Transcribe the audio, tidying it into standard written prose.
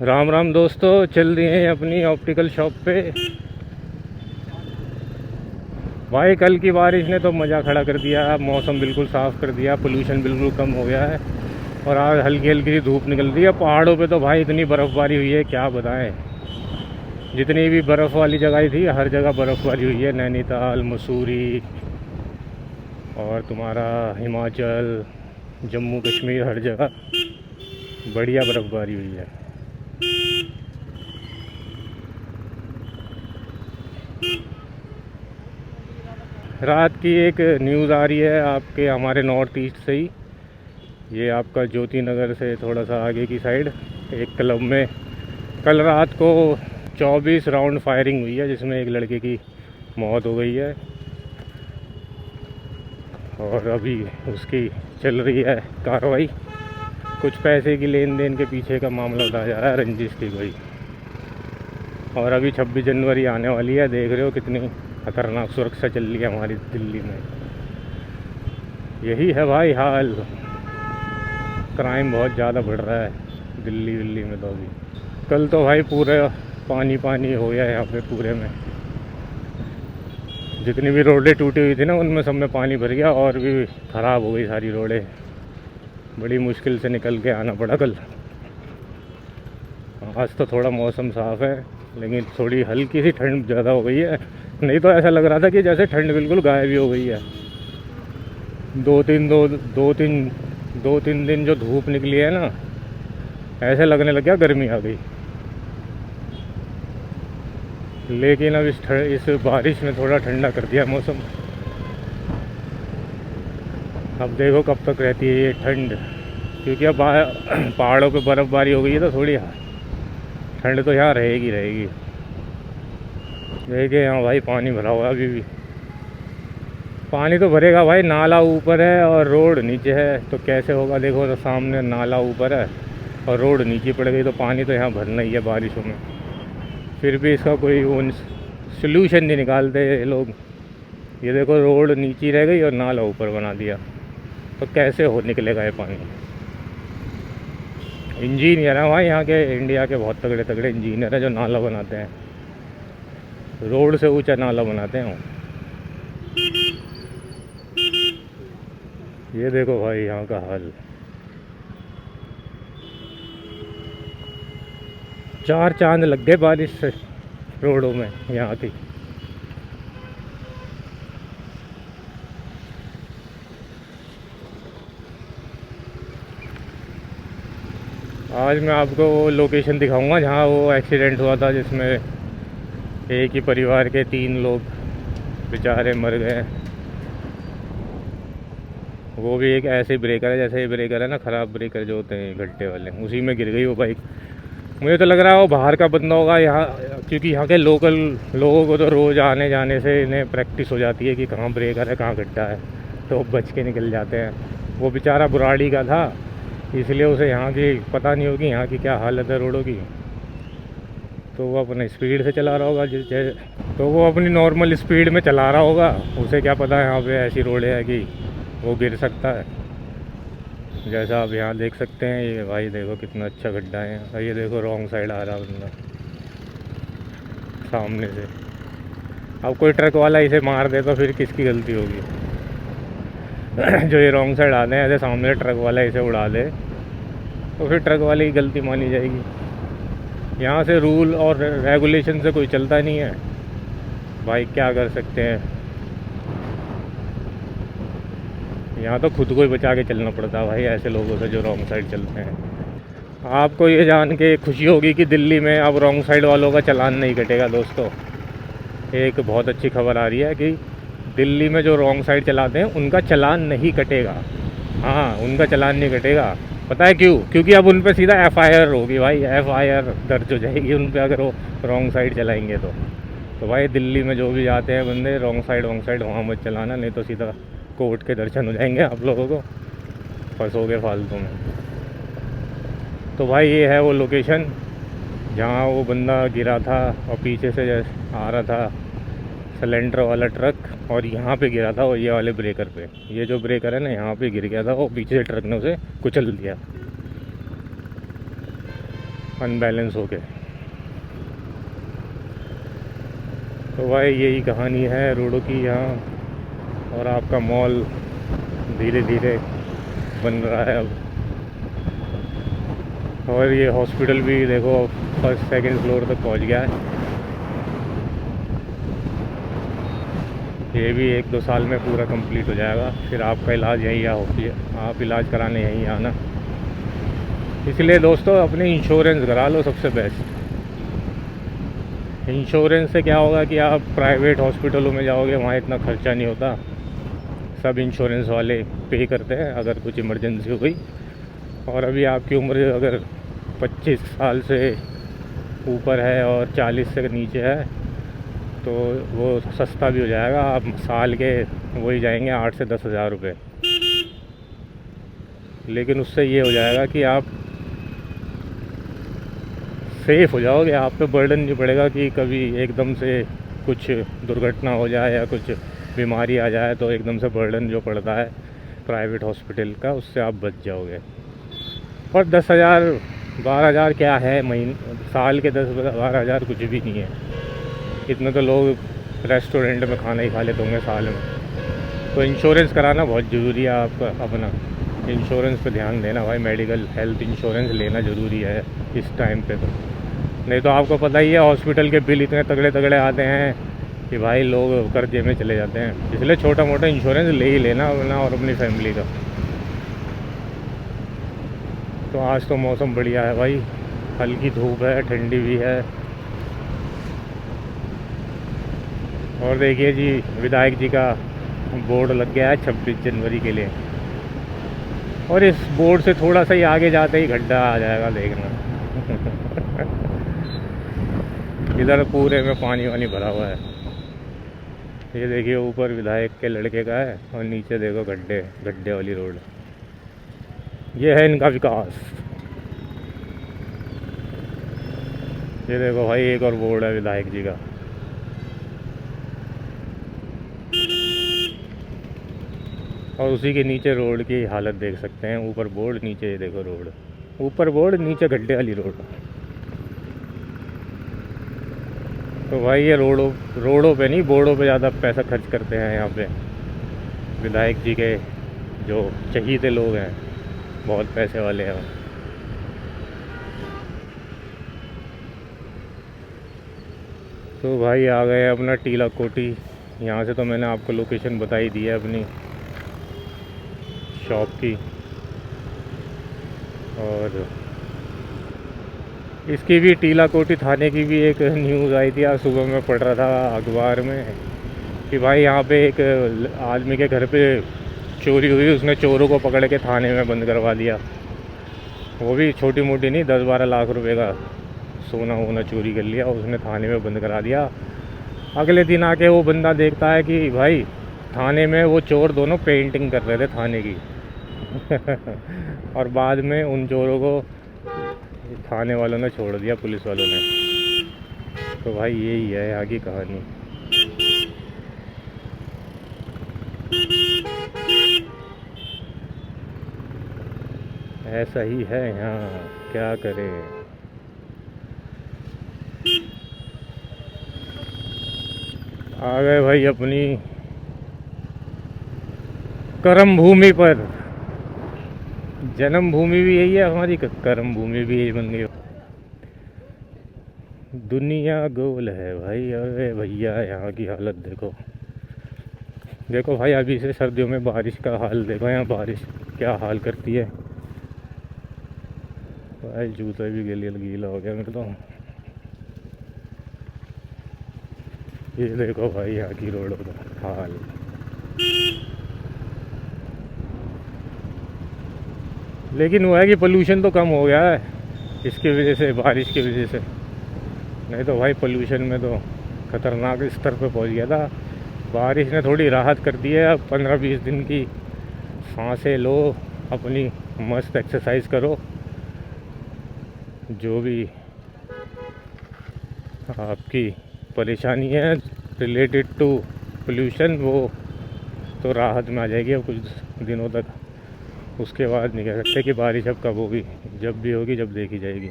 राम राम दोस्तों, चल रही हैं अपनी ऑप्टिकल शॉप पे। भाई कल की बारिश ने तो मज़ा खड़ा कर दिया। मौसम बिल्कुल साफ़ कर दिया, पोल्यूशन बिल्कुल कम हो गया है और आज हल्की हल्की सी धूप निकल रही है। पहाड़ों पे तो भाई इतनी बर्फ़बारी हुई है, क्या बताएं। जितनी भी बर्फ़ वाली जगह थी हर जगह बर्फ़बारी हुई है। नैनीताल, मसूरी और तुम्हारा हिमाचल, जम्मू कश्मीर, हर जगह बढ़िया बर्फ़बारी हुई है। रात की एक न्यूज़ आ रही है आपके हमारे नॉर्थ ईस्ट से ही। ये आपका ज्योति नगर से थोड़ा सा आगे की साइड एक क्लब में कल रात को 24 राउंड फायरिंग हुई है, जिसमें एक लड़के की मौत हो गई है और अभी उसकी चल रही है कार्रवाई। कुछ पैसे की लेन देन के पीछे का मामला बताया जा रहा है, रंजिश थी कोई। और अभी 26 जनवरी आने वाली है, देख रहे हो कितनी खतरनाक सुरक्षा चल रही है हमारी दिल्ली में। यही है भाई हाल, क्राइम बहुत ज़्यादा बढ़ रहा है दिल्ली में। तो अभी कल तो भाई पूरे पानी पानी हो गया यहाँ पे पूरे में। जितनी भी रोडें टूटी हुई थी ना उनमें सब में पानी भर गया और भी ख़राब हो गई सारी रोडें। बड़ी मुश्किल से निकल के आना पड़ा कल। आज तो थोड़ा मौसम साफ़ है लेकिन थोड़ी हल्की सी ठंड ज़्यादा हो गई है। नहीं तो ऐसा लग रहा था कि जैसे ठंड बिल्कुल गायब ही हो गई है। दो तीन दिन जो धूप निकली है ना, ऐसे लगने लग गया गर्मी आ गई। लेकिन अब इस बारिश ने थोड़ा ठंडा कर दिया मौसम। अब देखो कब तक रहती है ये ठंड, क्योंकि अब पहाड़ों पे बर्फ़बारी हो गई है तो थोड़ी ठंड तो यहाँ रहेगी। देखिए यहाँ भाई पानी भरा हुआ है अभी भी। पानी तो भरेगा भाई, नाला ऊपर है और रोड नीचे है तो कैसे होगा। देखो तो सामने नाला ऊपर है और रोड नीचे पड़ गई तो पानी तो यहाँ भरना ही है बारिशों में। फिर भी इसका कोई वो सल्यूशन नहीं निकालते ये लोग। ये देखो रोड नीचे रह गई और नाला ऊपर बना दिया तो कैसे हो निकलेगा ये पानी। इंजीनियर हैं भाई यहाँ के, इंडिया के बहुत तगड़े तगड़े इंजीनियर हैं जो नाला बनाते हैं, रोड से ऊंचा नाला बनाते हैं। ये देखो भाई यहाँ का हाल। 4 चांद लग गए बारिश से रोडों में यहाँ की। आज मैं आपको वो लोकेशन दिखाऊंगा जहाँ वो एक्सीडेंट हुआ था, जिसमें एक ही परिवार के 3 लोग बेचारे मर गए। वो भी एक ऐसे ब्रेकर है, जैसे ये ब्रेकर है ना, ख़राब ब्रेकर जो होते हैं गड्ढे वाले, उसी में गिर गई वो बाइक। मुझे तो लग रहा है वो बाहर का बंदा होगा यहाँ, क्योंकि यहाँ के लोकल लोगों को तो रोज़ आने जाने से इन्हें प्रैक्टिस हो जाती है कि कहाँ ब्रेकर है कहाँ गड्ढा है, तो बच के निकल जाते हैं। वो बेचारा बुराड़ी का था, इसलिए उसे यहाँ की पता नहीं होगी यहाँ की क्या हालत है रोडों की। तो वो अपने स्पीड से चला रहा होगा, तो वो अपनी नॉर्मल स्पीड में चला रहा होगा। उसे क्या पता है यहाँ पे ऐसी रोडें है कि वो गिर सकता है। जैसा आप यहाँ देख सकते हैं, ये भाई देखो कितना अच्छा गड्ढा है। और ये देखो रॉन्ग साइड आ रहा है बंदा सामने से। अब कोई ट्रक वाला इसे मार दे तो फिर किसकी गलती होगी। जो ये रॉन्ग साइड आते हैं, ऐसे सामने ट्रक वाला इसे उड़ा दे तो फिर ट्रक वाले की गलती मानी जाएगी। यहाँ से रूल और रेगुलेशन से कोई चलता नहीं है भाई, क्या कर सकते हैं। यहाँ तो खुद को ही बचा के चलना पड़ता है भाई ऐसे लोगों से जो रॉन्ग साइड चलते हैं। आपको ये जान के खुशी होगी कि दिल्ली में अब रॉन्ग साइड वालों का चालान नहीं कटेगा। दोस्तों एक बहुत अच्छी खबर आ रही है कि दिल्ली में जो रॉन्ग साइड चलाते हैं उनका चालान नहीं कटेगा। हाँ, उनका चालान नहीं कटेगा। पता है क्यों? क्योंकि अब उन पर सीधा FIR होगी भाई, FIR दर्ज हो जाएगी उन पर अगर वो रॉन्ग साइड चलाएंगे तो भाई दिल्ली में जो भी जाते हैं बंदे रॉन्ग साइड वहाँ मत चलाना, नहीं तो सीधा कोर्ट के दर्शन हो जाएंगे आप लोगों को, फंसोगे फालतू में। तो भाई ये है वो लोकेशन जहाँ वो बंदा गिरा था और पीछे से आ रहा था सिलेंडर वाला ट्रक और यहाँ पे गिरा था वो ये वाले ब्रेकर पे। ये जो ब्रेकर है ना यहाँ पे गिर गया था, वो पीछे से ट्रक ने उसे कुचल दिया। अनबैलेंस हो के। तो भाई यही कहानी है रोडों की यहाँ। और आपका मॉल धीरे धीरे बन रहा है अब। और ये हॉस्पिटल भी देखो फर्स्ट सेकंड फ्लोर तक पहुंच गया है। ये भी 1-2 साल में पूरा कंप्लीट हो जाएगा। फिर आपका इलाज यहीं आप इलाज कराने यहीं आना। इसलिए दोस्तों अपने इंश्योरेंस करा लो, सबसे बेस्ट। इंश्योरेंस से क्या होगा कि आप प्राइवेट हॉस्पिटलों में जाओगे, वहाँ इतना खर्चा नहीं होता। सब इंश्योरेंस वाले पे करते हैं अगर कुछ इमरजेंसी हो गई। और अभी आपकी उम्र अगर 25 साल से ऊपर है और 40 से नीचे है तो वो सस्ता भी हो जाएगा। आप साल के वही जाएंगे 8 से 10 हज़ार रुपये। लेकिन उससे ये हो जाएगा कि आप सेफ़ हो जाओगे, आप पे बर्डन नहीं पड़ेगा कि कभी एकदम से कुछ दुर्घटना हो जाए या कुछ बीमारी आ जाए तो एकदम से बर्डन जो पड़ता है प्राइवेट हॉस्पिटल का, उससे आप बच जाओगे। और 10,000 12,000 क्या है महीने, साल के 10-12 हज़ार कुछ भी नहीं है। इतने तो लोग रेस्टोरेंट में खाना ही खा लेते होंगे साल में। तो इंश्योरेंस कराना बहुत ज़रूरी है आपका अपना। इंश्योरेंस पे ध्यान देना भाई, मेडिकल हेल्थ इंश्योरेंस लेना ज़रूरी है इस टाइम पे। तो नहीं तो आपको पता ही है हॉस्पिटल के बिल इतने तगड़े तगड़े आते हैं कि भाई लोग कर्जे में चले जाते हैं। इसलिए छोटा मोटा इंश्योरेंस ले ही लेना अपना और अपनी फैमिली का। तो आज तो मौसम बढ़िया है भाई, हल्की धूप है, ठंडी भी है। और देखिए जी विधायक जी का बोर्ड लग गया है 26 जनवरी के लिए। और इस बोर्ड से थोड़ा सा ही आगे जाते ही गड्ढा आ जाएगा, देखना। इधर पूरे में पानी वानी भरा हुआ है। ये देखिए ऊपर विधायक के लड़के का है और नीचे देखो गड्ढे गड्ढे वाली रोड। ये है इनका विकास। ये देखो भाई एक और बोर्ड है विधायक जी का। और उसी के नीचे रोड की हालत देख सकते हैं। ऊपर बोर्ड, नीचे ये देखो रोड। ऊपर बोर्ड, नीचे गड्ढे वाली रोड। तो भाई ये रोडों पे नहीं, बोर्डों पे ज़्यादा पैसा खर्च करते हैं यहाँ पे विधायक जी के जो चहीते लोग हैं, बहुत पैसे वाले हैं। तो भाई आ गए अपना टीला कोठी। यहाँ से तो मैंने आपको लोकेशन बताई दी है अपनी शॉप की। और इसकी भी टीला कोठी थाने की भी एक न्यूज़ आई थी, आज सुबह में पढ़ रहा था अखबार में कि भाई यहाँ पे एक आदमी के घर पे चोरी हुई। उसने चोरों को पकड़ के थाने में बंद करवा दिया। वो भी छोटी मोटी नहीं, 10-12 लाख रुपए का सोना वोना चोरी कर लिया, उसने थाने में बंद करा दिया। अगले दिन आके वो बंदा देखता है कि भाई थाने में वो चोर दोनों पेंटिंग कर रहे थे थाने की। और बाद में उन चोरों को थाने वालों ने छोड़ दिया, पुलिस वालों ने। तो भाई यही है यहाँ की कहानी। ऐसा ही है यहाँ, क्या करें। आ गए भाई अपनी कर्म भूमि पर। जन्म भूमि भी यही है हमारी, कर्म भूमि भी यही बन गई। दुनिया गोल है भाई। अरे भैया यहाँ की हालत देखो। देखो भाई अभी से सर्दियों में बारिश का हाल देखो, यहाँ बारिश क्या हाल करती है भाई। जूता भी गीला हो गया मेरे तो। ये देखो भाई यहाँ की रोडों का हाल। लेकिन वो है कि पोल्यूशन तो कम हो गया है इसकी वजह से, बारिश की वजह से। नहीं तो भाई पोल्यूशन में तो ख़तरनाक स्तर पे पहुंच गया था। बारिश ने थोड़ी राहत कर दी है। अब 15-20 दिन की सांसें लो, अपनी मस्त एक्सरसाइज करो। जो भी आपकी परेशानी है रिलेटेड टू पोल्यूशन, वो तो राहत में आ जाएगी अब कुछ दिनों तक। उसके बाद नहीं कह सकते कि बारिश अब कब होगी, जब भी होगी, जब देखी जाएगी।